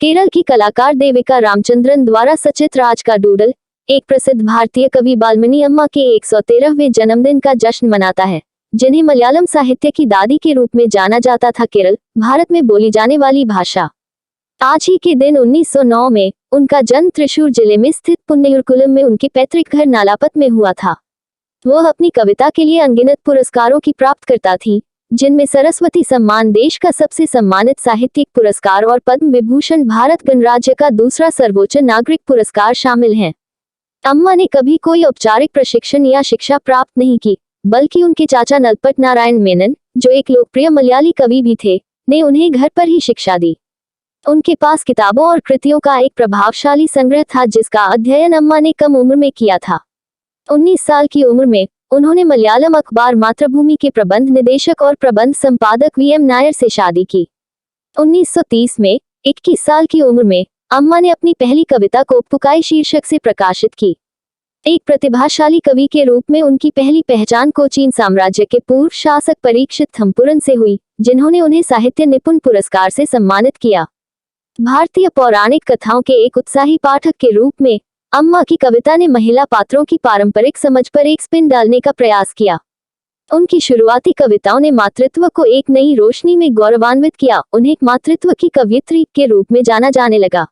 केरल की कलाकार देविका रामचंद्रन द्वारा सचित राज का डूडल एक प्रसिद्ध भारतीय कवि बालमनी अम्मा के 113वें जन्मदिन का जश्न मनाता है, जिन्हें मलयालम साहित्य की दादी के रूप में जाना जाता था। केरल भारत में बोली जाने वाली भाषा। आज ही के दिन 1909 में उनका जन्म त्रिशूर जिले में स्थित पुन्नेरुकुलम में उनके पैतृक घर नालापत में हुआ था। वह अपनी कविता के लिए अनगिनत पुरस्कारों की प्राप्तकर्ता थी, जिनमें सरस्वती सम्मान देश का सबसे सम्मानित साहित्यिक पुरस्कार और पद्म विभूषण भारत गणराज्य का दूसरा सर्वोच्च नागरिक पुरस्कार शामिल हैं। अम्मा ने कभी कोई औपचारिक प्रशिक्षण या शिक्षा प्राप्त नहीं की, बल्कि उनके चाचा नलपट नारायण मेनन, जो एक लोकप्रिय मलयाली कवि भी थे, ने उन्हें घर पर ही शिक्षा दी। उनके पास किताबों और कृतियों का एक प्रभावशाली संग्रह था, जिसका अध्ययन अम्मा ने कम उम्र में किया था। 19 साल की उम्र में उन्होंने मलयालम अखबार मातृभूमि के प्रबंध निदेशक और प्रबंध संपादक वीएम नायर से शादी की। 1930 में 21 साल की उम्र में अम्मा ने अपनी पहली कविता कोप्पुकाई शीर्षक से प्रकाशित की। एक प्रतिभाशाली कवि के रूप में उनकी पहली पहचान कोचीन साम्राज्य के पूर्व शासक परीक्षित थम्पुरन से हुई, जिन्होंने उन्हें साहित्य निपुण पुरस्कार से सम्मानित किया। भारतीय पौराणिक कथाओं के एक उत्साही पाठक के रूप में अम्मा की कविता ने महिला पात्रों की पारंपरिक समझ पर एक स्पिन डालने का प्रयास किया। उनकी शुरुआती कविताओं ने मातृत्व को एक नई रोशनी में गौरवान्वित किया, उन्हें मातृत्व की कवयित्री के रूप में जाना जाने लगा।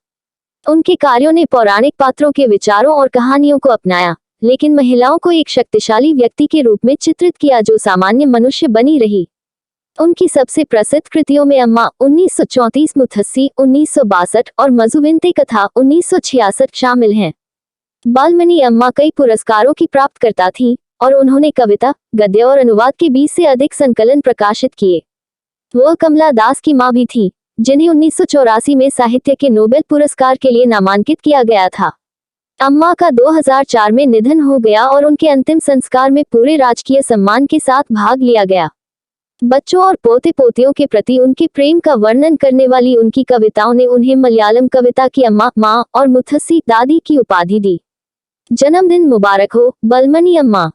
उनके कार्यों ने पौराणिक पात्रों के विचारों और कहानियों को अपनाया, लेकिन महिलाओं को एक शक्तिशाली व्यक्ति के रूप में चित्रित किया जो सामान्य मनुष्य बनी रही। उनकी सबसे प्रसिद्ध कृतियों में अम्मा 1934, मुथस्सी 1962 और मधुविंते कथा 1966 शामिल हैं। बालमनी अम्मा कई पुरस्कारों की प्राप्तकर्ता थी और उन्होंने कविता, गद्य और अनुवाद के 20 से अधिक संकलन प्रकाशित किए। वह कमला दास की मां भी थी, जिन्हें 1984 में साहित्य के नोबेल पुरस्कार के लिए नामांकित किया गया था। अम्मा का 2004 में निधन हो गया और उनके अंतिम संस्कार में पूरे राजकीय सम्मान के साथ भाग लिया गया। बच्चों और पोते पोतियों के प्रति उनके प्रेम का वर्णन करने वाली उनकी कविताओं ने उन्हें मलयालम कविता की अम्मा, माँ और मुथस्सी दादी की उपाधि दी। जन्मदिन मुबारक हो, बालमनी अम्मा।